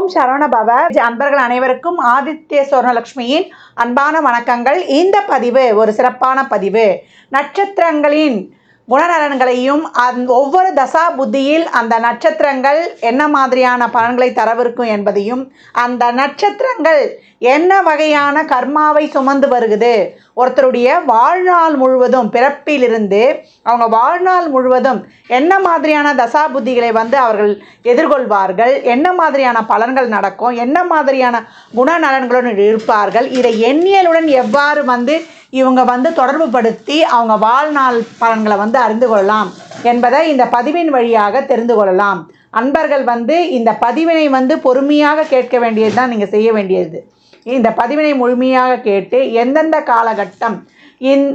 ஓம் சரவணபவ. அன்பர்கள் அனைவருக்கும் ஆதித்ய சொர்ணலக்ஷ்மியின் அன்பான வணக்கங்கள். இந்த பதிவு ஒரு சிறப்பான பதிவு. நட்சத்திரங்களின் குணநலன்களையும் ஒவ்வொரு தசா புத்தியில் அந்த நட்சத்திரங்கள் என்ன மாதிரியான பலன்களை தரவிருக்கும் என்பதையும், அந்த நட்சத்திரங்கள் என்ன வகையான கர்மாவை சுமந்து வருகுது, ஒருத்தருடைய வாழ்நாள் முழுவதும் பிறப்பிலிருந்து அவங்க வாழ்நாள் முழுவதும் என்ன மாதிரியான தசா புத்திகளை அவர்கள் எதிர்கொள்வார்கள், என்ன மாதிரியான பலன்கள் நடக்கும், என்ன மாதிரியான குணநலன்களுடன் இருப்பார்கள், இதை எண்ணியலுடன் எவ்வாறு இவங்க தொடர்பு படுத்தி அவங்க வாழ்நாள் பலன்களை அறிந்து கொள்ளலாம் என்பதை இந்த பதிவின் வழியாக தெரிந்து கொள்ளலாம். அன்பர்கள் இந்த பதிவினை பொறுமையாக கேட்க வேண்டியது தான் நீங்கள் செய்ய வேண்டியது. இந்த பதிவினை முழுமையாக கேட்டு எந்தெந்த காலகட்டம்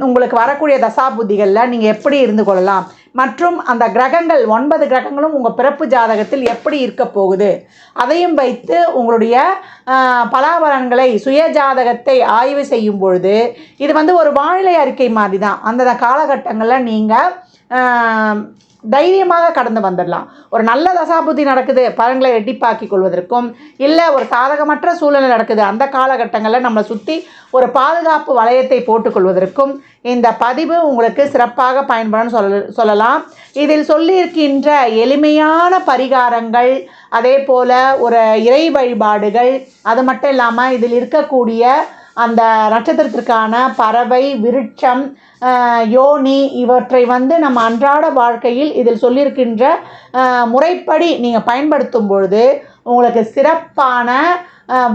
உங்களுக்கு வரக்கூடிய தசாபுத்திகளில் நீங்கள் எப்படி இருந்து கொள்ளலாம், மற்றும் அந்த கிரகங்கள் 9 கிரகங்களும் உங்கள் பிறப்பு ஜாதகத்தில் எப்படி இருக்க போகுது, அதையும் வைத்து உங்களுடைய பலாபலன்களை சுய ஜாதகத்தை ஆய்வு செய்யும் பொழுது இது ஒரு வானிலை அறிக்கை மாதிரி தான். அந்த காலகட்டங்களில் நீங்கள் தைரியமாக கடந்து வந்துடலாம். ஒரு நல்ல தசாபுத்தி நடக்குது, பலன்களை ரெட்டிப்பாக்கிக் கொள்வதற்கும், இல்லை ஒரு சாதகமற்ற சூழ்நிலை நடக்குது, அந்த காலகட்டங்களில் நம்மளை சுற்றி ஒரு பாதுகாப்பு வளையத்தை போட்டுக்கொள்வதற்கும் இந்த பதிவு உங்களுக்கு சிறப்பாக பயன்படும் சொல்லலாம். இதில் சொல்லியிருக்கின்ற எளிமையான பரிகாரங்கள், அதே போல் ஒரு இறை வழிபாடுகள், அது மட்டும் இல்லாமல் இதில் இருக்கக்கூடிய அந்த நட்சத்திரத்திற்கான பறவை, விருட்சம், யோனி இவற்றை நம்ம அன்றாட வாழ்க்கையில் இதில் சொல்லியிருக்கின்ற முறைப்படி நீங்கள் பயன்படுத்தும் பொழுது உங்களுக்கு சிறப்பான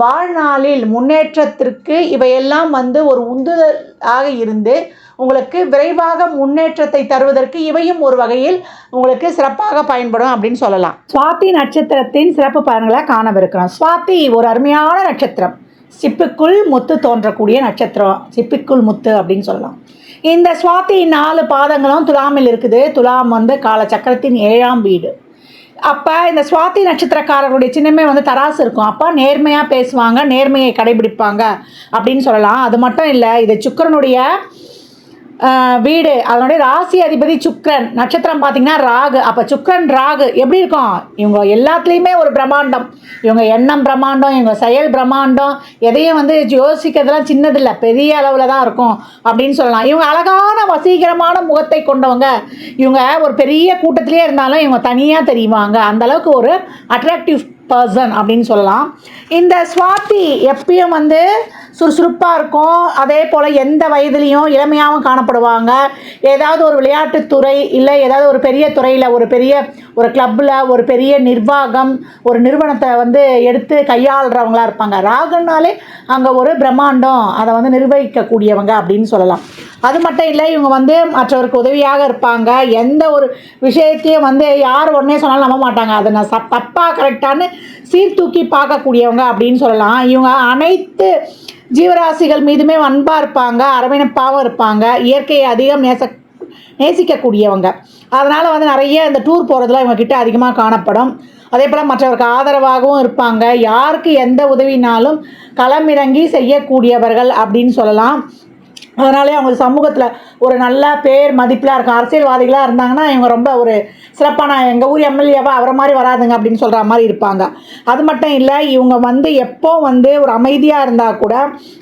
வாழ்நாளில் முன்னேற்றத்திற்கு இவையெல்லாம் ஒரு உந்துதலாக இருந்து உங்களுக்கு விரைவாக முன்னேற்றத்தை தருவதற்கு இவையும் ஒரு வகையில் உங்களுக்கு சிறப்பாக பயன்படும் அப்படின்னு சொல்லலாம். சுவாதி நட்சத்திரத்தின் சிறப்பு பலன்களை காணவிருக்கிறோம். சுவாதி ஒரு அருமையான நட்சத்திரம். சிப்பிக்குள் முத்து தோன்றக்கூடிய நட்சத்திரம், சிப்பிக்குள் முத்து அப்படின்னு சொல்லலாம். இந்த சுவாதி 4 பாதங்களும் துலாமில் இருக்குது. துலாம் காலச்சக்கரத்தின் 7ஆம் வீடு. அப்போ இந்த சுவாதி நட்சத்திரக்காரர்களுடைய சின்னமே தராசு இருக்கும். அப்போ நேர்மையாக பேசுவாங்க, நேர்மையை கடைபிடிப்பாங்க அப்படின்னு சொல்லலாம். அது மட்டும் இல்லை, இது சுக்கிரனுடைய வீடு, அதனுடைய ராசி அதிபதி சுக்கிரன். நட்சத்திரம் பார்த்திங்கன்னா ராகு. அப்போ சுக்கிரன் ராகு எப்படி இருக்கும், இவங்க எல்லாத்துலேயுமே ஒரு பிரம்மாண்டம். இவங்க எண்ணம் பிரம்மாண்டம், இவங்க செயல் பிரம்மாண்டம், எதையும் யோசிக்கிறதுலாம் சின்னதில்லை, பெரிய அளவில் தான் இருக்கும் அப்படின்னு சொல்லலாம். இவங்க அழகான வசீகரமான முகத்தை கொண்டவங்க. இவங்க ஒரு பெரிய கூட்டத்திலே இருந்தாலும் இவங்க தனியாக தெரியுவாங்க. அந்தளவுக்கு ஒரு அட்ராக்டிவ் பர்சன் அப்படின்னு சொல்லலாம். இந்த சுவாதி எப்பயும் சுறுசுறுப்பாக இருக்கும். அதே போல் எந்த வயதுலேயும் இளமையாகவும் காணப்படுவாங்க. ஏதாவது ஒரு விளையாட்டுத்துறை, இல்லை ஏதாவது ஒரு பெரிய துறையில், ஒரு கிளப்பில், ஒரு பெரிய நிர்வாகம், ஒரு நிறுவனத்தை எடுத்து கையாளுறவங்களாக இருப்பாங்க. ராகுனாலே அங்கே ஒரு பிரம்மாண்டம், அதை நிர்வகிக்கக்கூடியவங்க அப்படின்னு சொல்லலாம். அது மட்டும் இல்லை, இவங்க மற்றவருக்கு உதவியாக இருப்பாங்க. எந்த ஒரு விஷயத்தையும் யார் உடனே சொன்னாலும் நம்ப மாட்டாங்க. அதை நான் தப்பாக கரெக்டானு சீர்தூக்கி பார்க்கக்கூடியவங்க அப்படின்னு சொல்லலாம். இவங்க அனைத்து ஜீவராசிகள் மீதுமே அன்பாக இருப்பாங்க, அரவணைப்பாகவும் இருப்பாங்க. இயற்கையை அதிகம் நேசிக்கக்கூடியவங்க. அதனால் நிறைய இந்த டூர் போகிறதுலாம் இவங்ககிட்ட அதிகமாக காணப்படும். அதே போல் மற்றவருக்கு ஆதரவாகவும் இருப்பாங்க. யாருக்கு எந்த உதவினாலும் களமிறங்கி செய்யக்கூடியவர்கள் அப்படின்னு சொல்லலாம். அதனாலே அவங்க சமூகத்தில் ஒரு நல்ல பேர் மதிப்பெலாம் இருக்கும். அரசியல்வாதிகளாக இருந்தாங்கன்னா இவங்க ரொம்ப ஒரு சிறப்பான, எங்கள் ஊர் எம்எல்ஏவாக அவரை மாதிரி வராதுங்க அப்படின்னு சொல்கிற மாதிரி இருப்பாங்க. அது மட்டும் இல்லை, இவங்க எப்போ ஒரு அமைதியாக இருந்தால் கூட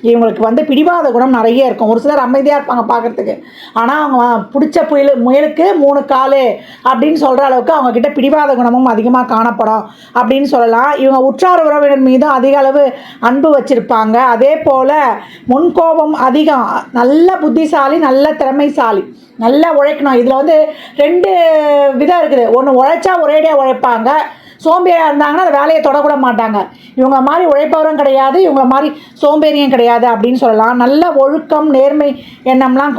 இவங்களுக்கு பிடிவாத குணம் நிறைய இருக்கும். ஒரு சிலர் அமைதியாக இருப்பாங்க பார்க்குறதுக்கு, ஆனால் அவங்க பிடிச்ச முயலுக்கு 3 கால் அப்படின்னு சொல்கிற அளவுக்கு அவங்கக்கிட்ட பிடிவாத குணமும் அதிகமாக காணப்படும் அப்படின்னு சொல்லலாம். இவங்க உற்றார் உறவினர் மீதும் அதிக அளவு அன்பு வச்சுருப்பாங்க. அதே போல் முன்கோபம் அதிகம், நல்ல புத்திசாலி, நல்ல திறமைசாலி, நல்லா உழைக்கணும். இதில் 2 விதம் இருக்குது. ஒன்று உழைச்சா ஒரேடியாக உழைப்பாங்க, சோம்பேறியாக இருந்தாங்கன்னா அந்த வேலையை தொடக்கூட மாட்டாங்க. இவங்க மாதிரி உழைப்பவரும் கிடையாது, இவங்க மாதிரி சோம்பேறியும் கிடையாது அப்படின்னு சொல்லலாம். நல்ல ஒழுக்கம், நேர்மை எண்ணம்லாம்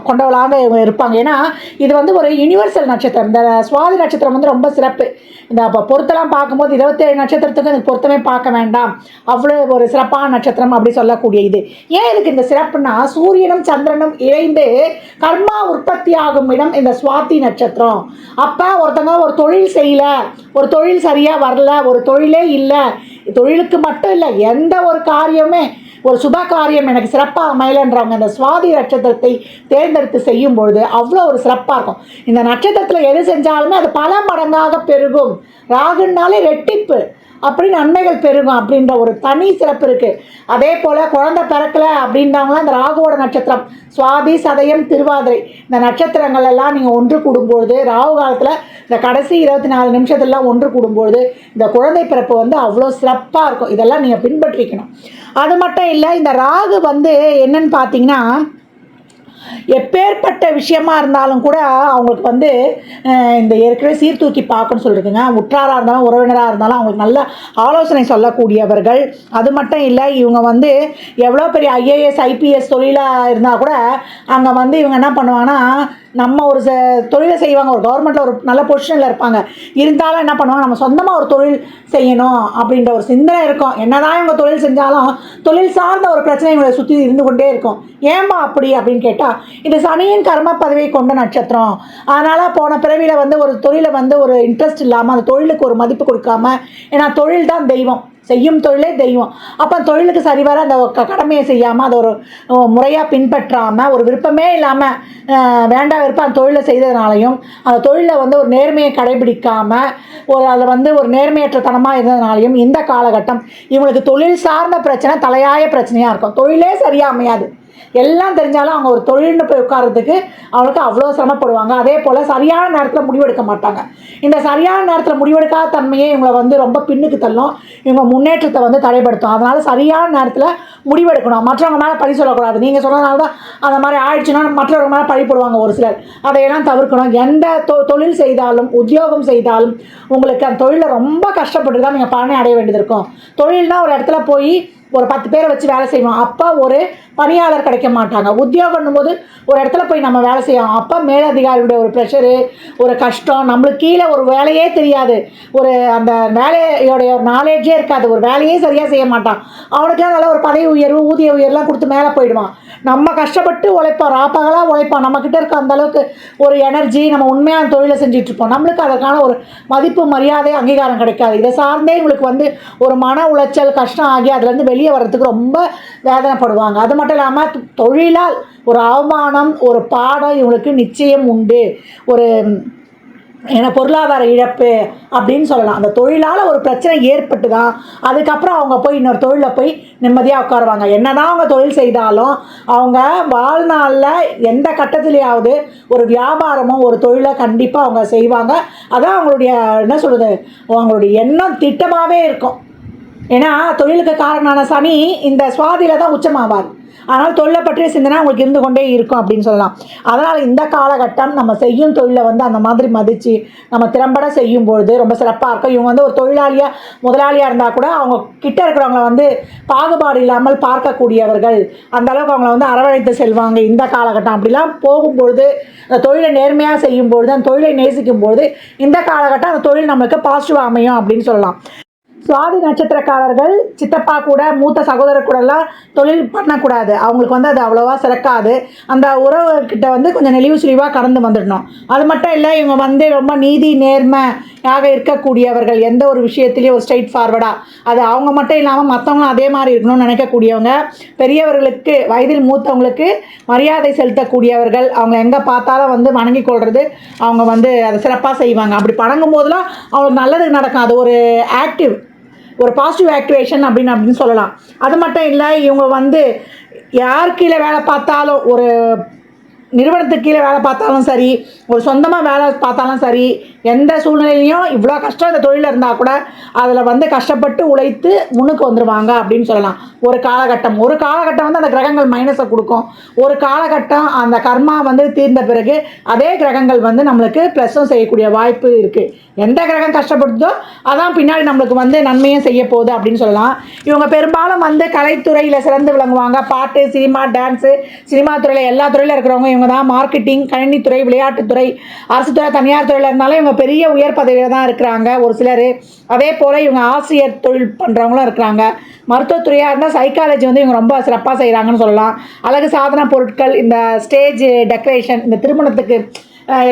கொண்டவளாக இவங்க இருப்பாங்க. ஏன்னா இது ஒரு யுனிவர்சல் நட்சத்திரம். இந்த சுவாதி நட்சத்திரம் ரொம்ப சிறப்பு. இந்த அப்போ பொருத்தெல்லாம் பார்க்கும்போது 27 நட்சத்திரத்துக்கு இந்த பொருத்தமே பார்க்க வேண்டாம், அவ்வளோ ஒரு சிறப்பான நட்சத்திரம் அப்படி சொல்லக்கூடிய இது. ஏன் இதுக்கு இந்த சிறப்புனா, சூரியனும் சந்திரனும் இணைந்து கர்மா உற்பத்தி ஆகும் இடம் இந்த சுவாதி நட்சத்திரம். அப்போ ஒருத்தங்க ஒரு தொழில் செய்யலை, ஒரு தொழில் சரியாக வரல, ஒரு தொழிலே இல்லை, தொழிலுக்கு மட்டும் இல்லை எந்த ஒரு காரியமே, ஒரு சுப காரியம் எனக்கு சிறப்பாக அமையலன்றவங்க இந்த சுவாதி நட்சத்திரத்தை தேர்ந்தெடுத்து செய்யும் பொழுது அவ்வளோ ஒரு சிறப்பாக இருக்கும். இந்த நட்சத்திரத்தில் எது செஞ்சாலுமே அது பல மடங்காக பெருகும். ராகுனாலே ரெட்டிப்பு. அப்படி நன்மைகள் பெருகும் அப்படின்ற ஒரு தனி சிறப்பு இருக்குது. அதே போல் குழந்தை பிறக்கலை அப்படின்றவங்களாம் இந்த ராகுவோட நட்சத்திரம் சுவாதி, சதயம், திருவாதிரை இந்த நட்சத்திரங்கள் எல்லாம் நீங்கள் ஒன்று கூடும்பொழுது, ராகு காலத்தில் இந்த கடைசி 24 நிமிஷத்துலாம் ஒன்று கூடும்பொழுது இந்த குழந்தை பிறப்பு வந்து அவ்வளோ சிறப்பாக இருக்கும். இதெல்லாம் நீங்கள் பின்பற்றிக்கணும். அது மட்டும் இல்லை, இந்த ராகு வந்து என்னன்னு பார்த்தீங்கன்னா, எப்பேற்பட்ட விஷயமா இருந்தாலும் கூட அவங்களுக்கு வந்து இந்த ஏற்கனவே சீர்தூக்கி பார்க்கணும்னு சொல்லியிருக்குங்க. உற்றாராக இருந்தாலும் உறவினராக இருந்தாலும் அவங்களுக்கு நல்ல ஆலோசனை சொல்லக்கூடியவர்கள். அது மட்டும் இல்லை, இவங்க வந்து எவ்வளோ பெரிய ஐஏஎஸ் ஐபிஎஸ் தொழிலாக இருந்தால் கூட அங்கே வந்து இவங்க என்ன பண்ணுவாங்கன்னா, நம்ம ஒரு தொழிலை செய்வாங்க, ஒரு கவர்மெண்ட்டில் ஒரு நல்ல பொசிஷனில் இருப்பாங்க. இருந்தாலும் என்ன பண்ணுவாங்க, நம்ம சொந்தமாக ஒரு தொழில் செய்யணும் அப்படின்ற ஒரு சிந்தனை இருக்கும். என்னதான் இவங்க தொழில் செஞ்சாலும் தொழில் சார்ந்த ஒரு பிரச்சனை இவங்களை சுற்றி இருந்து கொண்டே இருக்கும். ஏமா அப்படி அப்படின்னு கேட்டால், இது சனியின் கர்ம பதவியை கொண்ட நட்சத்திரம். அதனால் போன பிறவியில் வந்து ஒரு தொழிலை வந்து ஒரு இன்ட்ரெஸ்ட் இல்லாமல் அந்த தொழிலுக்கு ஒரு மதிப்பு கொடுக்காம, ஏன்னா தொழில் தான் தெய்வம், செய்யும் தொழிலே தெய்வம். அப்போ தொழிலுக்கு சரிவர அந்த கடமையை செய்யாமல், அதை ஒரு முறையாக பின்பற்றாமல், ஒரு விருப்பமே இல்லாமல் வேண்டாம் விருப்பம் அந்த தொழிலை செய்ததுனாலையும், அந்த தொழிலில் வந்து ஒரு நேர்மையை கடைபிடிக்காமல் அதில் வந்து ஒரு நேர்மையற்ற தனமாக இருந்ததுனாலையும் இந்த காலகட்டம் இவங்களுக்கு தொழில் சார்ந்த பிரச்சனை தலையாய பிரச்சனையாக இருக்கும். தொழிலே சரியாக அமையாது. எல்லாம் தெரிஞ்சாலும் அவங்க ஒரு தொழில்னு போய் உட்கார்றதுக்கு அவங்களுக்கு அவ்வளோ சிரமப்படுவாங்க. அதே போல் சரியான நேரத்தில் முடிவெடுக்க மாட்டாங்க. இந்த சரியான நேரத்தில் முடிவெடுக்காத தன்மையே இவங்களை வந்து ரொம்ப பின்னுக்கு தள்ளும், இவங்க முன்னேற்றத்தை வந்து தடைப்படுத்தும். அதனால் சரியான நேரத்தில் முடிவெடுக்கணும். மற்றவங்க மேலே பழி சொல்லக்கூடாது. நீங்கள் சொன்னதுனால தான் அந்த மாதிரி ஆயிடுச்சுன்னா மற்றவங்க மேலே பழி போடுவாங்க ஒரு சிலர். அதையெல்லாம் தவிர்க்கணும். எந்த தொழில் செய்தாலும் உத்தியோகம் செய்தாலும் உங்களுக்கு அந்த தொழிலில் ரொம்ப கஷ்டப்பட்டு தான் நீங்கள் பலனை அடைய வேண்டியது இருக்கும். தொழில்னால் ஒரு இடத்துல போய் ஒரு 10 பேரை வச்சு வேலை செய்வோம், அப்போ ஒரு பணியாளர் கிடைக்க மாட்டாங்க. உத்தியோகம்னும் போது ஒரு இடத்துல போய் நம்ம வேலை செய்வோம், அப்போ மேலதிகாரியுடைய ஒரு ப்ரெஷரு, ஒரு கஷ்டம், நம்மளுக்கு கீழே ஒரு வேலையே தெரியாது, ஒரு அந்த வேலையோடைய ஒரு நாலேஜே இருக்காது, ஒரு வேலையே சரியாக செய்ய மாட்டான். அவனுக்குலாம் நல்ல ஒரு பதவி உயர்வு ஊதிய உயர்வுலாம் கொடுத்து மேலே போயிடுவான். நம்ம கஷ்டப்பட்டு உழைப்போம், ராப்பகலாக உழைப்போம், நம்மக்கிட்ட இருக்க அந்தளவுக்கு ஒரு எனர்ஜி, நம்ம உண்மையான தொழிலை செஞ்சிட்ருப்போம், நம்மளுக்கு அதற்கான ஒரு மதிப்பு மரியாதை அங்கீகாரம் கிடைக்காது. இதை சார்ந்தே உங்களுக்கு வந்து ஒரு மன உளைச்சல் கஷ்டம் ஆகி அதுலேருந்து வெளியே வர்றதுக்கு ரொம்ப வேதனைப்படுவாங்க. அது மட்டும் இல்லாமல் தொழிலால் ஒரு அவமானம் ஒரு பாடம் இவங்களுக்கு நிச்சயம் உண்டு. ஒரு பொருளாதார இழப்பு அப்படின்னு சொல்லலாம். அந்த தொழிலால் ஒரு பிரச்சனை ஏற்பட்டு தான் அதுக்கப்புறம் அவங்க போய் இன்னொரு தொழிலில் போய் நிம்மதியாக உட்காருவாங்க. என்னதான் அவங்க தொழில் செய்தாலும் அவங்க வாழ்நாளில் எந்த கட்டத்திலேயாவது ஒரு வியாபாரமோ ஒரு தொழிலை கண்டிப்பாக அவங்க செய்வாங்க. அதான் அவங்களுடைய என்ன சொல்கிறது, அவங்களுடைய எண்ணம் திட்டமாகவே இருக்கும். ஏன்னா தொழிலுக்கு காரணமான சனி இந்த சுவாதியில் தான் உச்சமாவார். அதனால் தொழிலை பற்றிய சிந்தனை உங்களுக்கு இருந்து கொண்டே இருக்கும் அப்படின்னு சொல்லலாம். அதனால் இந்த காலகட்டம் நம்ம செய்யும் தொழிலை வந்து அந்த மாதிரி மதித்து நம்ம திறம்பட செய்யும்பொழுது ரொம்ப சிறப்பாக இருக்கும். இவங்க வந்து ஒரு தொழிலாளியாக முதலாளியாக இருந்தால் கூட அவங்க கிட்ட இருக்கிறவங்கள வந்து பாகுபாடு இல்லாமல் பார்க்கக்கூடியவர்கள், அந்தளவுக்கு அவங்கள வந்து அரவணைத்து செல்வாங்க. இந்த காலகட்டம் அப்படிலாம் போகும்பொழுது, அந்த தொழிலை நேர்மையாக செய்யும்பொழுது, அந்த தொழிலை நேசிக்கும்பொழுது இந்த காலகட்டம் அந்த தொழில் நம்மளுக்கு பாசிட்டிவாக அமையும் அப்படின்னு சொல்லலாம். சுவாதி நட்சத்திரக்காரர்கள் சித்தப்பா கூட மூத்த சகோதரர் கூடலாம் தொழில் பண்ணக்கூடாது. அவங்களுக்கு வந்து அது அவ்வளோவா சிறக்காது. அந்த உறவுகிட்ட வந்து கொஞ்சம் நெளிவு சுழிவாக கடந்து வந்துடணும். அது மட்டும் இல்லை, இவங்க வந்து ரொம்ப நீதி நேர்மையாக இருக்கக்கூடியவர்கள். எந்த ஒரு விஷயத்துலேயும் ஒரு ஸ்ட்ரெயிட் ஃபார்வர்டாக, அது அவங்க மட்டும் இல்லாமல் மற்றவங்களும் அதே மாதிரி இருக்கணும்னு நினைக்கக்கூடியவங்க. பெரியவர்களுக்கு வயதில் மூத்தவங்களுக்கு மரியாதை செலுத்தக்கூடியவர்கள். அவங்க எங்கே பார்த்தாலும் வந்து வணங்கி கொள்வது, அவங்க வந்து அதை சிறப்பாக செய்வாங்க. அப்படி வணங்கும் போதெல்லாம் அவங்களுக்கு நல்லது நடக்கும். அது ஒரு ஆக்டிவ், ஒரு பாசிட்டிவ் ஆக்டிவேஷன் அப்படின்னு சொல்லலாம். அது மட்டும் இல்லை, இவங்க வந்து யார் கீழே வேலை பார்த்தாலும், ஒரு நிறுவனத்துக்கு கீழே வேலை பார்த்தாலும் சரி, ஒரு சொந்தமாக வேலை பார்த்தாலும் சரி, எந்த சூழ்நிலையிலையும் இவ்வளோ கஷ்டம் இந்த தொழிலில் இருந்தால் கூட அதில் வந்து கஷ்டப்பட்டு உழைத்து முன்னுக்கு வந்துடுவாங்க அப்படின்னு சொல்லலாம். ஒரு காலகட்டம் வந்து அந்த கிரகங்கள் மைனஸை கொடுக்கும். ஒரு காலகட்டம் அந்த கர்மா வந்து தீர்ந்த பிறகு அதே கிரகங்கள் வந்து நம்மளுக்கு ப்ளஸ்ஸும் செய்யக்கூடிய வாய்ப்பு இருக்குது. எந்த கிரகம் கஷ்டப்படுதோ அதான் பின்னாடி நம்மளுக்கு வந்து நன்மையும் செய்ய போகுது அப்படின்னு சொல்லலாம். இவங்க பெரும்பாலும் வந்து கலைத்துறையில் சிறந்து விளங்குவாங்க. பாட்டு, சினிமா, டான்ஸு, சினிமா துறையில் எல்லா துறையில் இருக்கிறவங்க இவங்க தான். மார்க்கெட்டிங், கணினித்துறை, விளையாட்டுத்துறை, அரசு துறை, தனியார் துறையில் இருந்தாலும் இவங்க பெரிய உயர் பதவியில் தான் இருக்கிறாங்க ஒரு சிலர். அதே போல் இவங்க ஆசிரியர் தொழில் பண்ணுறவங்களும் இருக்கிறாங்க. மருத்துவத்துறையாக இருந்தால் சைக்காலஜி வந்து இவங்க ரொம்ப சிறப்பாக செய்கிறாங்கன்னு சொல்லலாம். அழகு சாதன பொருட்கள், இந்த ஸ்டேஜ் டெக்கரேஷன், இந்த திருமணத்துக்கு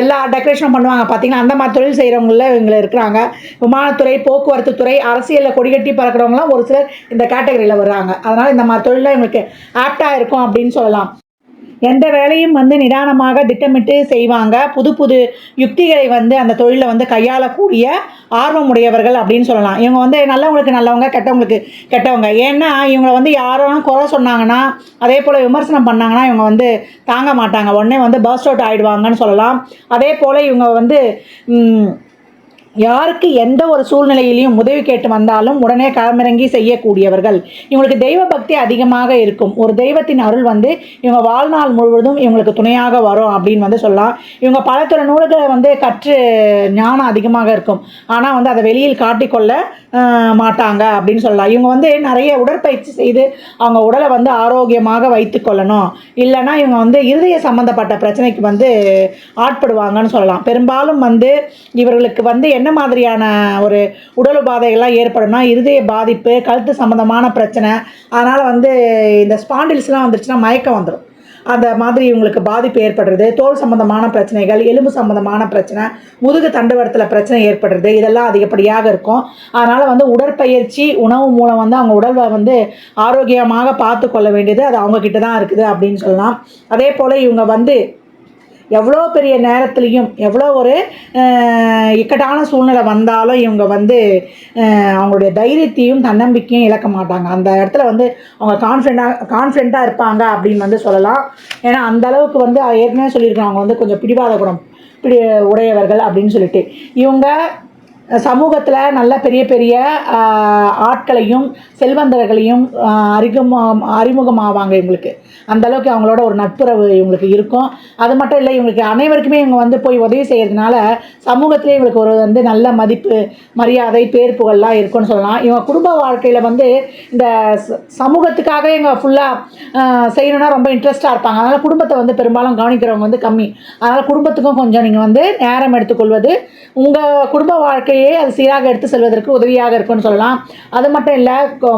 எல்லா டெக்கரேஷனும் பண்ணுவாங்க பார்த்தீங்கன்னா, அந்த மாதிரி தொழில் செய்கிறவங்கள இவங்க இருக்கிறாங்க. விமானத்துறை, போக்குவரத்து துறை, அரசியலில் கொடிகட்டி பறக்கிறவங்களாம் ஒரு சிலர் இந்த கேட்டகரியில் வர்றாங்க. அதனால் இந்த மாதிரி தொழிலில் இவங்களுக்கு ஆப்டாக இருக்கும் அப்படின்னு சொல்லலாம். எந்த வேலையும் வந்து நிதானமாக திட்டமிட்டு செய்வாங்க. புது புது யுக்திகளை வந்து அந்த தொழிலில் வந்து கையாளக்கூடிய ஆர்வமுடையவர்கள் அப்படின்னு சொல்லலாம். இவங்க வந்து நல்லவங்களுக்கு நல்லவங்க, கெட்டவங்களுக்கு கெட்டவங்க. ஏன்னா இவங்கள வந்து யாரும் குறை சொன்னாங்கன்னா, அதே போல் விமர்சனம் பண்ணாங்கன்னா இவங்க வந்து தாங்க மாட்டாங்க. உடனே வந்து பர்ஸ்ட் அவுட் ஆகிடுவாங்கன்னு சொல்லலாம். அதே போல் இவங்க வந்து யாருக்கு எந்த ஒரு சூழ்நிலையிலையும் உதவி கேட்டு வந்தாலும் உடனே களமிறங்கி செய்யக்கூடியவர்கள். இவங்களுக்கு தெய்வ பக்தி அதிகமாக இருக்கும். ஒரு தெய்வத்தின் அருள் வந்து இவங்க வாழ்நாள் முழுவதும் இவங்களுக்கு துணையாக வரும் அப்படின்னு வந்து சொல்லலாம். இவங்க பல துறை நூல்களை வந்து கற்று ஞானம் அதிகமாக இருக்கும். ஆனால் வந்து அதை வெளியில் காட்டிக்கொள்ள மாட்டாங்க அப்படின்னு சொல்லலாம். இவங்க வந்து நிறைய உடற்பயிற்சி செய்து அவங்க உடலை வந்து ஆரோக்கியமாக வைத்து கொள்ளணும். இல்லைன்னா இவங்க வந்து இருதய சம்மந்தப்பட்ட பிரச்சனைக்கு வந்து ஆட்படுவாங்கன்னு சொல்லலாம். பெரும்பாலும் வந்து இவர்களுக்கு வந்து என்ன மாதிரியான ஒரு உடல் உபாதைகள்லாம் ஏற்படும்னா, இருதய பாதிப்பு, கழுத்து சம்மந்தமான பிரச்சனை, அதனால் வந்து இந்த ஸ்பாண்டில்ஸ்லாம் வந்துருச்சுன்னா மயக்கம் வந்துடும். அந்த மாதிரி இவங்களுக்கு பாதிப்பு ஏற்படுறது, தோல் சம்மந்தமான பிரச்சனைகள், எலும்பு சம்மந்தமான பிரச்சனை, முதுகு தண்டுவடத்தில் பிரச்சனை ஏற்படுறது, இதெல்லாம் அதிகப்படியாக இருக்கும். அதனால் வந்து உடற்பயிற்சி, உணவு மூலம் வந்து அவங்க உடலை வந்து ஆரோக்கியமாக பார்த்து கொள்ள வேண்டியது அது அவங்கக்கிட்ட தான் இருக்குது அப்படின்னு சொல்லலாம். அதே போல் இவங்க வந்து எவ்வளோ பெரிய நேரத்துலையும் எவ்வளோ ஒரு இக்கட்டான சூழ்நிலை வந்தாலும் இவங்க வந்து அவங்களுடைய தைரியத்தையும் தன்னம்பிக்கையும் இழக்க மாட்டாங்க. அந்த இடத்துல வந்து அவங்க கான்ஃபிடெண்ட்டாக இருப்பாங்க அப்படின்னு வந்து சொல்லலாம். ஏன்னா அந்தளவுக்கு வந்து ஏற்கனவே சொல்லியிருக்காங்க, அவங்க வந்து கொஞ்சம் பிடிவாத குணம் உடையவர்கள் அப்படின்னு சொல்லிட்டு. இவங்க சமூகத்தில் நல்ல பெரிய பெரிய ஆட்களையும் செல்வந்தர்களையும் அறிமுகமாவாங்க இவங்களுக்கு. அந்தளவுக்கு அவங்களோட ஒரு நட்புறவு இவங்களுக்கு இருக்கும். அது மட்டும் இல்லை, இவங்களுக்கு அனைவருக்குமே இவங்க வந்து போய் உதவி செய்கிறதுனால சமூகத்திலே இவங்களுக்கு ஒரு வந்து நல்ல மதிப்பு, மரியாதை, பேர் புகழ்லாம் இருக்குன்னு சொல்லலாம். இவங்க குடும்ப வாழ்க்கையில் வந்து இந்த சமூகத்துக்காக இவங்க ஃபுல்லாக செய்யணுன்னா ரொம்ப இன்ட்ரெஸ்ட்டாக இருப்பாங்க. அதனால் குடும்பத்தை வந்து பெரும்பாலும் கவனிக்கிறவங்க வந்து கம்மி. அதனால் குடும்பத்துக்கும் கொஞ்சம் நீங்கள் வந்து நேரம் எடுத்துக்கொள்வது உங்கள் குடும்ப வாழ்க்கையை அது சீராக எடுத்து செல்வதற்கு உதவியாக இருக்குன்னு சொல்லலாம். அது மட்டும் இல்லை,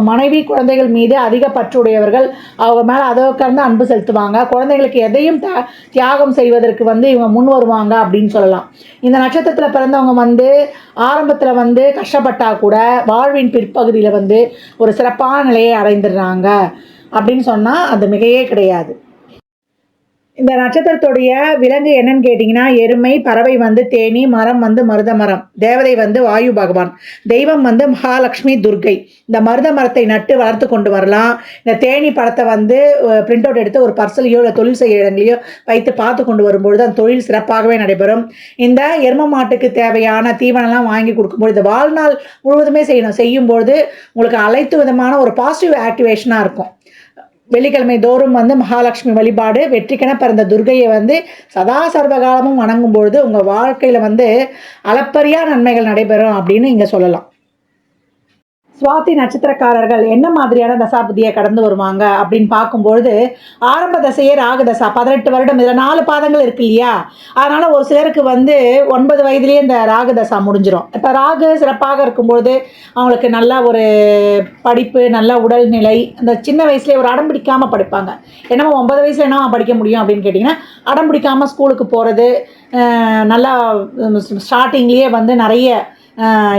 மனைவி குழந்தைகள் மீது அதிக பற்றுடையவர்கள். அவங்க மேலே அதை உட்கார்ந்து அன்பு செலுத்துவாங்க. குழந்தைகளுக்கு எதையும் தியாகம் செய்வதற்கு வந்து இவங்க முன் வருவாங்க அப்படின்னு சொல்லலாம். இந்த நட்சத்திரத்தில் பிறந்தவங்க வந்து ஆரம்பத்தில் வந்து கஷ்டப்பட்டால் கூட வாழ்வின் பிற்பகுதியில் வந்து ஒரு சிறப்பான நிலையை அடைந்துடுறாங்க அப்படின்னு சொன்னால் அது மிகையே கிடையாது. இந்த நட்சத்திரத்துடைய விலங்கு என்னன்னு கேட்டிங்கன்னா, எருமை, பறவை வந்து தேனி, மரம் வந்து மருத மரம், தேவதை வந்து வாயு பகவான், தெய்வம் வந்து மகாலட்சுமி துர்க்கை. இந்த மருத மரத்தை நட்டு வளர்த்து கொண்டு வரலாம். இந்த தேனி படத்தை வந்து பிரிண்ட் அவுட் எடுத்து ஒரு பர்சலையோ இல்லை தொழில் செய்ய இடங்களையோ வைத்து பார்த்து கொண்டு வரும்பொழுது அந்த தொழில் சிறப்பாகவே நடைபெறும். இந்த எரும மாட்டுக்கு தேவையான தீவனம்லாம் வாங்கி கொடுக்கும்பொழுது வாழ்நாள் முழுவதுமே செய்யும்பொழுது உங்களுக்கு அனைத்து விதமான ஒரு பாசிட்டிவ் ஆக்டிவேஷனாக இருக்கும். வெள்ளிக்கிழமை தோறும் வந்து மகாலட்சுமி வழிபாடு, வெற்றிக்கென பிறந்த துர்க்கையை வந்து சதா சர்வகாலமும் வணங்கும் பொழுது உங்கள் வாழ்க்கையில் வந்து அளப்பரிய நன்மைகள் நடைபெறும் அப்படின்னு இங்கே சொல்லலாம். சுவாதி நட்சத்திரக்காரர்கள் என்ன மாதிரியான தசாபதியை கடந்து வருவாங்க அப்படின்னு பார்க்கும்பொழுது, ஆரம்ப தசையே ராகு தசா 18 வருடம். இதில் 4 பாதங்கள் இருக்கு இல்லையா? அதனால் ஒரு சிலருக்கு வந்து 9 வயதுலேயே இந்த ராகு தசா முடிஞ்சிடும். இப்போ ராகு சிறப்பாக இருக்கும்பொழுது அவங்களுக்கு நல்ல ஒரு படிப்பு, நல்ல உடல்நிலை, அந்த சின்ன வயசுலேயே ஒரு அடம் பிடிக்காமல் படிப்பாங்க. என்னமோ 9 வயசில் என்ன படிக்க முடியும் அப்படின்னு கேட்டிங்கன்னா, அடம் பிடிக்காமல் ஸ்கூலுக்கு போகிறது, நல்லா ஸ்டார்டிங்லேயே வந்து நிறைய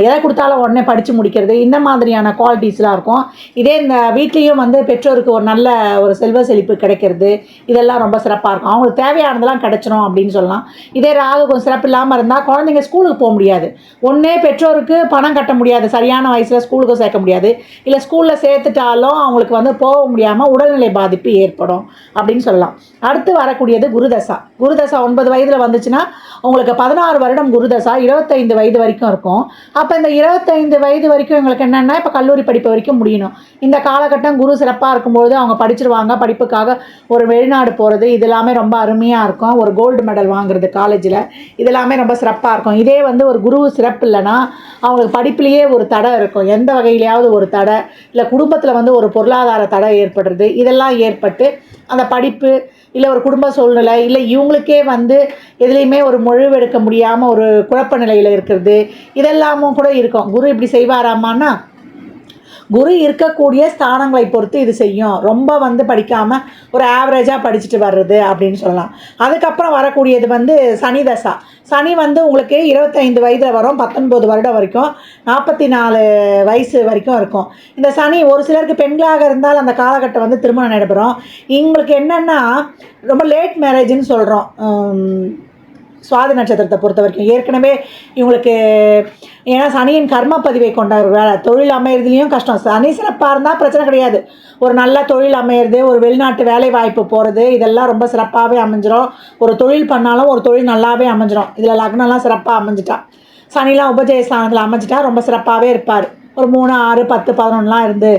எதை கொடுத்தாலும் உடனே படித்து முடிக்கிறது, இந்த மாதிரியான குவாலிட்டிஸ்லாம் இருக்கும். இதே இந்த வீட்லேயும் வந்து பெற்றோருக்கு ஒரு நல்ல ஒரு செல்வ செழிப்பு கிடைக்கிறது, இதெல்லாம் ரொம்ப சிறப்பாக இருக்கும். அவங்களுக்கு தேவையானதெல்லாம் கிடைச்சிரும் அப்படின்னு சொல்லலாம். இதே ராகு கொஞ்சம் சிறப்பு இல்லாமல் இருந்தால் குழந்தைங்க ஸ்கூலுக்கு போக முடியாது. ஒன்றே பெற்றோருக்கு பணம் கட்ட முடியாது, சரியான வயசில் ஸ்கூலுக்கும் சேர்க்க முடியாது. இல்லை ஸ்கூலில் சேர்த்துட்டாலும் அவங்களுக்கு வந்து போக முடியாமல் உடல்நிலை பாதிப்பு ஏற்படும் அப்படின்னு சொல்லலாம். அடுத்து வரக்கூடியது குருதசா. குருதசா 9 வயதில் வந்துச்சுன்னா உங்களுக்கு 16 வருடம் குருதசா 25 வயது வரைக்கும் இருக்கும். அப்போ இந்த 25 வயது வரைக்கும் எங்களுக்கு என்னென்னா இப்போ கல்லூரி படிப்பு வரைக்கும் முடியணும். இந்த காலகட்டம் குரு சிறப்பாக இருக்கும்பொழுது அவங்க படிச்சிருவாங்க. படிப்புக்காக ஒரு வெளிநாடு போகிறது, இது எல்லாமே ரொம்ப அருமையாக இருக்கும். ஒரு கோல்டு மெடல் வாங்குறது காலேஜில், இதெல்லாமே ரொம்ப சிறப்பாக இருக்கும். இதே வந்து ஒரு குரு சிறப்பு இல்லைன்னா அவங்களுக்கு படிப்புலேயே ஒரு தடை இருக்கும். எந்த வகையிலையாவது ஒரு தடை, இல்லை குடும்பத்தில் வந்து ஒரு பொருளாதார தடை ஏற்படுறது, இதெல்லாம் ஏற்பட்டு அந்த படிப்பு இல்லை ஒரு குடும்ப சூழ்நிலை, இல்லை இவங்களுக்கே வந்து எதுலேயுமே ஒரு முடிவெடுக்க முடியாமல் ஒரு குழப்ப நிலையில் இருக்கிறது, இதெல்லாமும் கூட இருக்கும். குரு இப்படி செய்வாராமான்னா குரு இருக்கக்கூடிய ஸ்தானங்களை பொறுத்து இது செய்யும். ரொம்ப வந்து படிக்காமல் ஒரு ஆவரேஜாக படிச்சுட்டு வர்றது அப்படின்னு சொல்லலாம். அதுக்கப்புறம் வரக்கூடியது வந்து சனி தசா. சனி வந்து உங்களுக்கு 25 வயதில் வரும், 19 வருடம் வரைக்கும், 44 வயசு வரைக்கும் இருக்கும். இந்த சனி ஒரு சிலருக்கு பெண்களாக இருந்தால் அந்த காலகட்டம் வந்து திருமணம் நடைபெறும். இவங்களுக்கு என்னென்னா ரொம்ப லேட் மேரேஜ்னு சொல்கிறோம். சுவாதி நட்சத்திரத்தை பொறுத்த வரைக்கும் ஏற்கனவே இவங்களுக்கு, ஏன்னா சனியின் கர்ம பதிவை கொண்ட ஒரு வேலை, தொழில் அமையிறதுலேயும் கஷ்டம். சனி சிறப்பாக இருந்தால் பிரச்சனை கிடையாது, ஒரு நல்ல தொழில் அமையிறது, ஒரு வெளிநாட்டு வேலை வாய்ப்பு போகிறது, இதெல்லாம் ரொம்ப சிறப்பாகவே அமைஞ்சிரும். ஒரு தொழில் பண்ணாலும் ஒரு தொழில் நல்லாவே அமைஞ்சிரும். இதில் லக்னம்லாம் சிறப்பாக அமைஞ்சிட்டா, சனிலாம் உபஜய ஸ்தானத்தில் அமைஞ்சிட்டா ரொம்ப சிறப்பாகவே இருப்பார். ஒரு 3, 6, 10, 11 இருந்து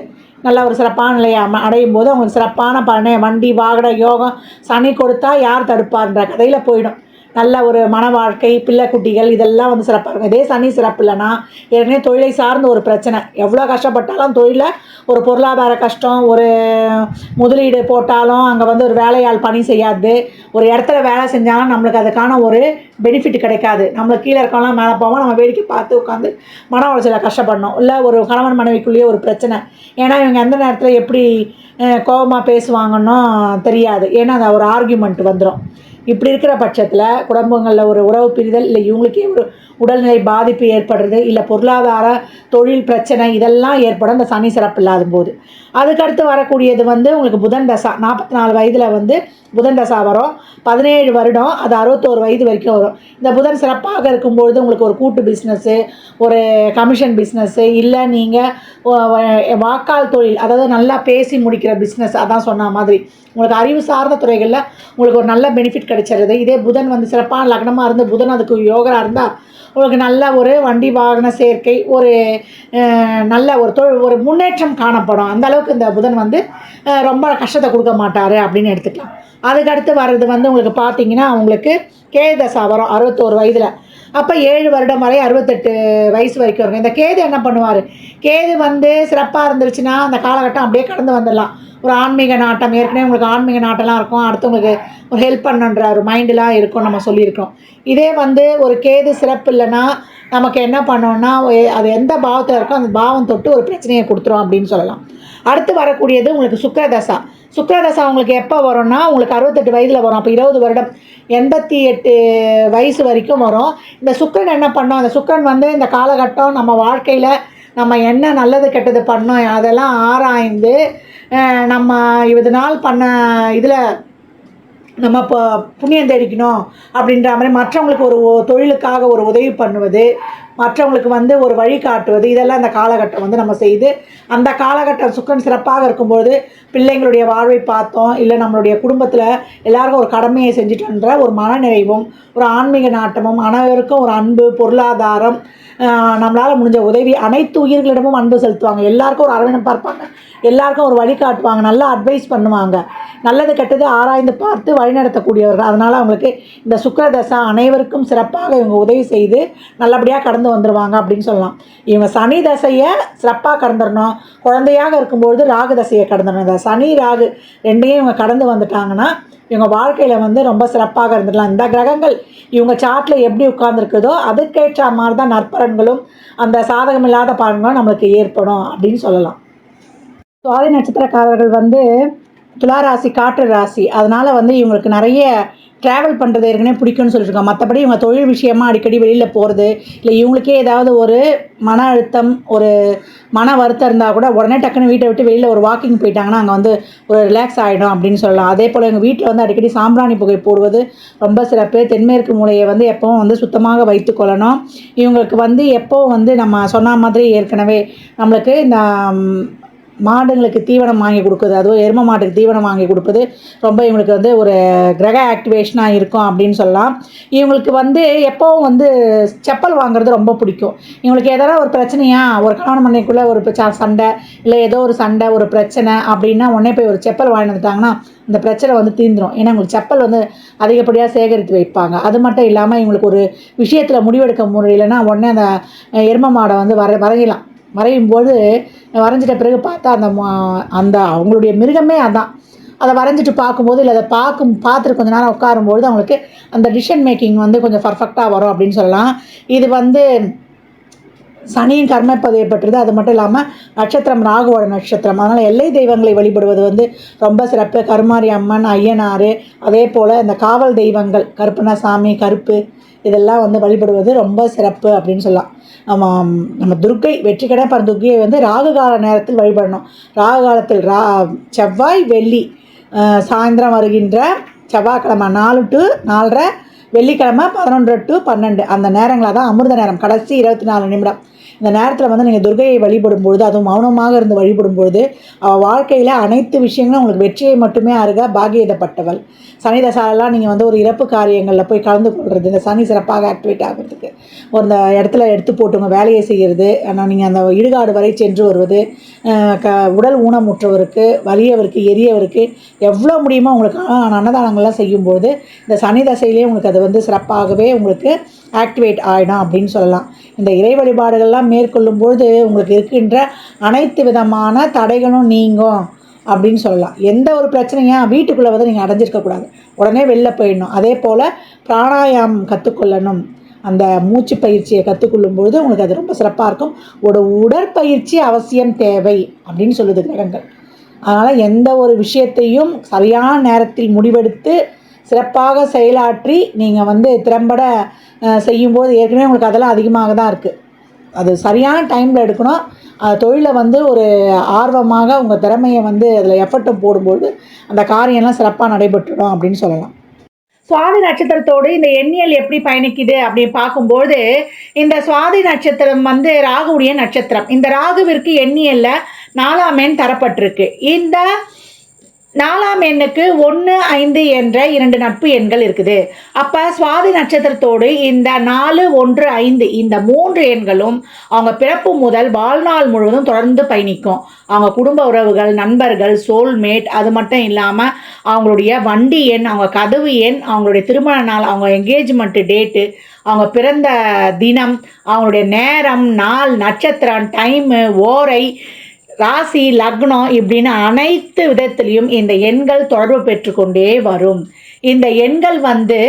நல்ல ஒரு சிறப்பான நிலையை அடையும் போது அவங்களுக்கு சிறப்பான பலனை, வண்டி வாகன யோகம் சனி கொடுத்தா யார் தடுப்பார்ன்ற கதையில் போயிடும். நல்ல ஒரு மன வாழ்க்கை, பிள்ளை குட்டிகள் இதெல்லாம் வந்து சிறப்பாக இருக்கும். இதே சனி சிறப்பு இல்லைன்னா ஏற்கனவே தொழிலை சார்ந்த ஒரு பிரச்சனை, எவ்வளோ கஷ்டப்பட்டாலும் தொழிலில் ஒரு பொருளாதார கஷ்டம், ஒரு முதலீடு போட்டாலும் அங்கே வந்து ஒரு வேலையால் பணி செய்யாது, ஒரு இடத்துல வேலை செஞ்சாலும் நம்மளுக்கு அதுக்கான ஒரு பெனிஃபிட் கிடைக்காது. நம்மளுக்கு கீழே இருக்கலாம் மேலே போவோம், நம்ம வேடிக்கை பார்த்து உட்காந்து மன உளைச்சலை கஷ்டப்படணும். இல்லை ஒரு கணவன் மனைவிக்குள்ளேயே ஒரு பிரச்சனை, ஏன்னா இவங்க எந்த நேரத்தில் எப்படி கோபமாக பேசுவாங்கன்னு தெரியாது, ஏன்னா அது ஒரு ஆர்கியூமெண்ட் வந்துடும். இப்படி இருக்கிற பட்சத்தில் குடும்பங்களில் ஒரு உறவு பிரிதல், இல்லை இவங்களுக்கே ஒரு உடல்நிலை பாதிப்பு ஏற்படுறது, இல்லை பொருளாதார தொழில் பிரச்சனை இதெல்லாம் ஏற்படும் இந்த சனி சிறப்பு இல்லாத போது. அதுக்கடுத்து வரக்கூடியது வந்து உங்களுக்கு புதன் தசா. 44 வயதில் வந்து புதன் தசா வரும், 17 வருடம், அது 61 வயது வரைக்கும் வரும். இந்த புதன் சிறப்பாக இருக்கும்பொழுது உங்களுக்கு ஒரு கூட்டு பிஸ்னஸ்ஸு, ஒரு கமிஷன் பிஸ்னஸ்ஸு, இல்லை நீங்கள் வாக்கால் தொழில், அதாவது நல்லா பேசி முடிக்கிற பிஸ்னஸ், அதான் சொன்ன மாதிரி உங்களுக்கு அறிவு சார்ந்த துறைகளில் உங்களுக்கு ஒரு நல்ல பெனிஃபிட் கிடைச்சிருது. இதே புதன் வந்து சிறப்பான லக்னமாக இருந்து புதன் அதுக்கு யோகராக இருந்தால் உங்களுக்கு நல்ல ஒரு வண்டி வாகன சேர்க்கை, ஒரு நல்ல ஒரு ஒரு முன்னேற்றம் காணப்படும். அந்த அளவுக்கு இந்த புதன் வந்து ரொம்ப கஷ்டத்தை கொடுக்க மாட்டார் அப்படின்னு எடுத்துக்கலாம். அதுக்கடுத்து வர்றது வந்து உங்களுக்கு பார்த்தீங்கன்னா உங்களுக்கு கேது தசா வரும் 61 வயதில். அப்போ 7 வருடம் வரை 68 வயசு வரைக்கும் இருக்கும். இந்த கேது என்ன பண்ணுவார், கேது வந்து சிறப்பாக இருந்துருச்சுன்னா அந்த காலகட்டம் அப்படியே கடந்து வந்துடலாம். ஒரு ஆன்மீக நாட்டம், ஏற்கனவே உங்களுக்கு ஆன்மீக நாட்டம்லாம் இருக்கும், அடுத்தவங்களுக்கு ஒரு ஹெல்ப் பண்ணுன்ற ஒரு மைண்டெலாம் இருக்கும், நம்ம சொல்லியிருக்கோம். இதே வந்து ஒரு கேது சிறப்பு இல்லைன்னா நமக்கு என்ன பண்ணோன்னா அது எந்த பாவத்தில் இருக்கோ அந்த பாவம் தொட்டு ஒரு பிரச்சனையை கொடுத்துரும் அப்படின்னு சொல்லலாம். அடுத்து வரக்கூடியது உங்களுக்கு சுக்கிரதசா. சுக்கிரதசா உங்களுக்கு எப்போ வரும்னா உங்களுக்கு 68 வயதில் வரும். அப்போ 20 வருடம் 88 வயசு வரைக்கும் வரும். இந்த சுக்கிரன் என்ன பண்ணோம், அந்த சுக்கிரன் வந்து இந்த காலகட்டம் நம்ம வாழ்க்கையில் நம்ம என்ன நல்லது கெட்டது பண்ணோம் அதெல்லாம் ஆராய்ந்து நம்ம இதனால் பண்ண இதில் நம்ம இப்போ புண்ணியம் தேடிக்கணும் அப்படின்ற மாதிரி மற்றவங்களுக்கு ஒரு தொழிலுக்காக ஒரு உதவி பண்ணுவது, மற்றவங்களுக்கு வந்து ஒரு வழி காட்டுவது, இதெல்லாம் அந்த காலகட்டம் வந்து நம்ம செய்து, அந்த காலகட்டம் சுக்கிரன் சிறப்பாக இருக்கும்போது பிள்ளைங்களுடைய வாழ்வை பார்த்தோம், இல்லை நம்மளுடைய குடும்பத்தில் எல்லாருக்கும் ஒரு கடமையை செஞ்சுட்டுன்ற ஒரு மனநிறைவும், ஒரு ஆன்மீக நாட்டமும், அனைவருக்கும் ஒரு அன்பு, பொருளாதாரம், நம்மளால் முடிஞ்ச உதவி, அனைத்து உயிர்களிடமும் அன்பு செலுத்துவாங்க, எல்லாருக்கும் ஒரு அரவணைப்பாக இருப்பாங்க, எல்லாருக்கும் ஒரு வழி காட்டுவாங்க, நல்லா அட்வைஸ் பண்ணுவாங்க, நல்லது கெட்டது ஆராய்ந்து பார்த்து வழிநடத்தக்கூடியவர்கள். அதனால் அவங்களுக்கு இந்த சுக்கிரதசா அனைவருக்கும் சிறப்பாக இவங்க உதவி செய்து நல்லபடியாக கடந்து வந்துடுவாங்க அப்படின்னு சொல்லலாம். இவங்க சனி தசையை சிறப்பாக கடந்துடணும், குழந்தையாக இருக்கும்பொழுது ராகு தசையை கடந்துடணும். இந்த சனி ராகு ரெண்டையும் இவங்க கடந்து வந்துட்டாங்கன்னா இவங்க வாழ்க்கையில் வந்து ரொம்ப சிறப்பாக இருந்துடலாம். இந்த கிரகங்கள் இவங்க சார்ட்டில் எப்படி உட்கார்ந்துருக்குதோ அதுக்கேற்ற மாதிரி தான் நற்பலன்களும் அந்த சாதகமில்லாத பலன்களும் நம்மளுக்கு ஏற்படும் அப்படின்னு சொல்லலாம். சுவாதி நட்சத்திரக்காரர்கள் வந்து துளாராசி, காற்று ராசி, அதனால் வந்து இவங்களுக்கு நிறைய ட்ராவல் பண்ணுறது ஏற்கனவே பிடிக்கும்னு சொல்லியிருக்கோம். மற்றபடி இவங்க தொழில் விஷயமாக அடிக்கடி வெளியில் போகிறது, இல்லை இவங்களுக்கே ஏதாவது ஒரு மன அழுத்தம், ஒரு மன வருத்தம் இருந்தால் கூட உடனே டக்குன்னு வீட்டை விட்டு வெளியில் ஒரு வாக்கிங் போயிட்டாங்கன்னா அங்கே வந்து ஒரு ரிலாக்ஸ் ஆகிடும் அப்படின்னு சொல்லலாம். அதே போல் எங்கள் வீட்டில் வந்து அடிக்கடி சாம்பிராணி புகை போடுவது ரொம்ப சிறப்பு. தென்மேற்கு மூலையை வந்து எப்போவும் வந்து சுத்தமாக வைத்து கொள்ளணும். இவங்களுக்கு வந்து எப்போவும் வந்து நம்ம சொன்ன மாதிரி ஏற்கனவே நம்மளுக்கு இந்த மாடுங்களுக்கு தீவனம் வாங்கி கொடுக்குது, அதுவும் எருமை மாட்டுக்கு தீவனம் வாங்கி கொடுப்பது ரொம்ப இவங்களுக்கு வந்து ஒரு கிரக ஆக்டிவேஷனாக இருக்கும் அப்படின்னு சொல்லலாம். இவங்களுக்கு வந்து எப்போவும் வந்து செப்பல் வாங்குறது ரொம்ப பிடிக்கும். இவங்களுக்கு எதனா ஒரு பிரச்சனையா, ஒரு கணவன் மனைவிக்குள்ளே ஒரு சண்டை, இல்லை ஏதோ ஒரு சண்டை, ஒரு பிரச்சனை அப்படின்னா உடனே போய் ஒரு செப்பல் வாங்கி வந்துட்டாங்கன்னா இந்த பிரச்சனை வந்து தீர்ந்துடும். ஏன்னா இவங்களுக்கு செப்பல் வந்து அதிகப்படியாக சேகரித்து வைப்பாங்க. அது மட்டும் இல்லாமல் இவங்களுக்கு ஒரு விஷயத்தில் முடிவெடுக்க முடியலைன்னா உடனே அந்த எருமை மாடை வந்து வரையும் போது வரைஞ்சிட்ட பிறகு பார்த்தா அந்த அவங்களுடைய மிருகமே அதான். அதை வரைஞ்சிட்டு பார்க்கும்போது, இல்லை அதை பார்த்துட்டு கொஞ்சம் நேரம் உட்காரும்போது அவங்களுக்கு அந்த டிசிஷன் மேக்கிங் வந்து கொஞ்சம் பர்ஃபெக்டாக வரும் அப்படின்னு சொல்லலாம். இது வந்து சனியின் கர்மப்பதிவை பெற்றது. அது மட்டும் இல்லாமல் நட்சத்திரம் ராகுவோட நட்சத்திரம். அதனால் எல்லை தெய்வங்களை வழிபடுவது வந்து ரொம்ப சிறப்பு. கருமாரி அம்மன், ஐயனார், அதே போல் இந்த காவல் தெய்வங்கள் கருப்பண்ணசாமி, கருப்பு, இதெல்லாம் வந்து வழிபடுவது ரொம்ப சிறப்பு அப்படின்னு சொல்லலாம். நம்ம துர்க்கை வெற்றிக்கடை துர்க்கையை வந்து ராகு கால நேரத்தில் வழிபடணும். ராகு காலத்தில் செவ்வாய் வெள்ளி சாயந்தரம் வருகின்ற செவ்வாய்க்கிழமை 4 to 4:30, வெள்ளிக்கிழமை 11 to 12 அந்த நேரங்களாக தான் அமிர்த நேரம். கடைசி 24 நிமிடம் இந்த நேரத்தில் வந்து நீங்கள் துர்க்கையை வழிபடும்பொழுது, அதுவும் மௌனமாக இருந்து வழிபடும்பொழுது, அவள் வாழ்க்கையில் அனைத்து விஷயங்களும் உங்களுக்கு வெற்றியை மட்டுமே அருக பாகியதப்பட்டவள். சனி தசாலெல்லாம் நீங்கள் வந்து ஒரு இறப்பு காரியங்களில் போய் கலந்து கொள்வது, இந்த சனி சிறப்பாக ஆக்டிவேட் ஆகிறதுக்கு அந்த இடத்துல எடுத்து போட்டு உங்கள் வேலையை செய்கிறது, ஆனால் நீங்கள் அந்த இடுகாடு வரை சென்று வருவது, உடல் ஊனமுற்றவருக்கு, வலியவருக்கு, எரியவருக்கு எவ்வளோ முடியுமோ உங்களுக்கு அன்னதானங்கள்லாம் செய்யும்போது இந்த சனி தசையிலே உங்களுக்கு அது வந்து சிறப்பாகவே உங்களுக்கு ஆக்டிவேட் ஆகிடும் அப்படின்னு சொல்லலாம். இந்த இறை வழிபாடுகள்லாம் மேற்கொள்ளும்பொழுது உங்களுக்கு இருக்கின்ற அனைத்து விதமான தடைகளும் நீங்கும் அப்படின்னு சொல்லலாம். எந்த ஒரு பிரச்சனையாக வீட்டுக்குள்ளே வந்து நீங்கள் அடைஞ்சிருக்கக்கூடாது, உடனே வெளில போயிடணும். அதே போல் பிராணாயாமம் கற்றுக்கொள்ளணும். அந்த மூச்சு பயிற்சியை கற்றுக்கொள்ளும்பொழுது உங்களுக்கு அது ரொம்ப சிறப்பாக இருக்கும். ஒரு உடற்பயிற்சி அவசியம் தேவை அப்படின்னு சொல்லுது கிரகங்கள். அதனால் எந்த ஒரு விஷயத்தையும் சரியான நேரத்தில் முடிவெடுத்து சிறப்பாக செயலாற்றி நீங்கள் வந்து திறம்பட செய்யும்போது, ஏற்கனவே உங்களுக்கு அதெல்லாம் அதிகமாக தான் இருக்குது. அது சரியான டைமில் எடுக்கணும். தொழிலை வந்து ஒரு ஆர்வமாக உங்கள் திறமையை வந்து அதில் எஃபர்ட்டை போடும்போது அந்த காரியம்லாம் சிறப்பாக நடைபெற்றுடும் அப்படின்னு சொல்லலாம். சுவாதி நட்சத்திரத்தோடு இந்த எண்ணியல் எப்படி பயணிக்குது அப்படின்னு பார்க்கும்போது, இந்த சுவாதி நட்சத்திரம் வந்து ராகுவுடைய நட்சத்திரம். இந்த ராகுவிற்கு எண்ணியல்ல 4ஆம் எண் தரப்பட்டிருக்கு. இந்த 4ஆம் எண்ணுக்கு 1, 5 என்ற 2 நட்பு எண்கள் இருக்குது. அப்போ சுவாதி நட்சத்திரத்தோடு இந்த 4, 1, 5 இந்த 3 எண்களும் அவங்க பிறப்பு முதல் வாழ்நாள் முழுவதும் தொடர்ந்து பயணிக்கும். அவங்க குடும்ப உறவுகள், நண்பர்கள், சோல்மேட், அது மட்டும் இல்லாமல் அவங்களுடைய வண்டி எண், அவங்க கதவு எண், அவங்களுடைய திருமண நாள், அவங்க என்கேஜ்மெண்ட்டு டேட்டு, அவங்க பிறந்த தினம், அவங்களுடைய நேரம், நாள், நட்சத்திரம், டைமு, ஓரை, ராசி, லக்னம் இப்படின்னு அனைத்து விதத்திலையும் இந்த எண்கள் தொடர்பு பெற்றுக்கொண்டே வரும். இந்த எண்கள் வந்து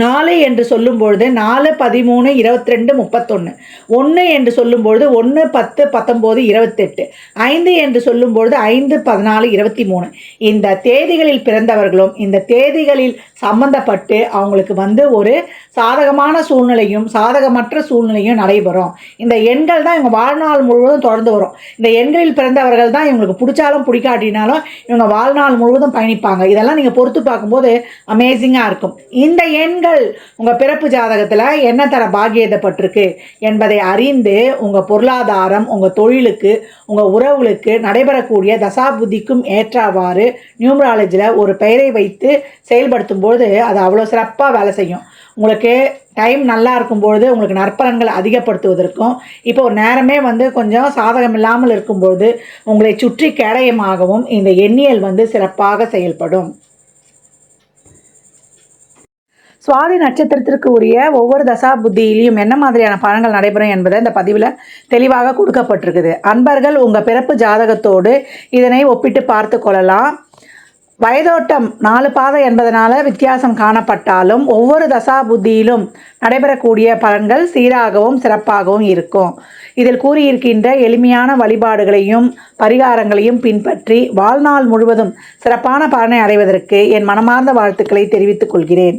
4 என்று சொல்லும்பொழுது 4, 13, 22, 31. 1 என்று சொல்லும்பொழுது 1, 10, 19, 28. 5 என்று சொல்லும்பொழுது 5, 14, 23. இந்த தேதிகளில் பிறந்தவர்களும் இந்த தேதிகளில் சம்பந்தப்பட்டு அவங்களுக்கு வந்து ஒரு சாதகமான சூழ்நிலையும் சாதகமற்ற சூழ்நிலையும் நடைபெறும். இந்த எண்கள் தான் இவங்க வாழ்நாள் முழுவதும் தொடர்ந்து வரும். இந்த எண்களில் பிறந்தவர்கள் தான் இவங்களுக்கு பிடிச்சாலும் பிடிக்காட்டினாலும் இவங்க வாழ்நாள் முழுவதும் பயணிப்பாங்க. இதெல்லாம் நீங்கள் பொறுத்து பார்க்கும்போது அமேசிங்காக இருக்கும். இந்த எண்கள் உங்கள் பிறப்பு ஜாதகத்தில் என்ன தர பாக்கியதப்பட்டிருக்கு என்பதை அறிந்து உங்கள் பொருளாதாரம், உங்கள் தொழிலுக்கு, உங்கள் உறவுகளுக்கு நடைபெறக்கூடிய தசாபுத்திக்கும் ஏற்றவாறு நியூமராலஜியில் ஒரு பெயரை வைத்து செயல்படுத்தும் போது அது அவ்வளோ சிறப்பாக வேலை செய்யும். உங்களுக்கு டைம் நல்லா இருக்கும்பொழுது உங்களுக்கு நற்பலன்கள் அதிகப்படுத்துவதற்கும், இப்போ ஒரு நேரமே வந்து கொஞ்சம் சாதகம் இல்லாமல் இருக்கும்போது உங்களை சுற்றி கேடயமாகவும் இந்த எண்ணியல் வந்து சிறப்பாக செயல்படும். சுவாதி நட்சத்திரத்திற்கு உரிய ஒவ்வொரு தசா புத்தியிலையும் என்ன மாதிரியான பலன்கள் நடைபெறும் என்பதை இந்த பதிவில் தெளிவாக கொடுக்கப்பட்டிருக்குது. அன்பர்கள் உங்கள் பிறப்பு ஜாதகத்தோடு இதனை ஒப்பிட்டு பார்த்து கொள்ளலாம். வயதோட்டம் 4 பாதை என்பதனால வித்தியாசம் காணப்பட்டாலும் ஒவ்வொரு தசா புத்தியிலும் நடைபெறக்கூடிய பலன்கள் சீராகவும் சிறப்பாகவும் இருக்கும். இதில் கூறியிருக்கின்ற எளிமையான வழிபாடுகளையும் பரிகாரங்களையும் பின்பற்றி வாழ்நாள் முழுவதும் சிறப்பான பலனை அடைவதற்கு என் மனமார்ந்த வாழ்த்துக்களை தெரிவித்துக் கொள்கிறேன்.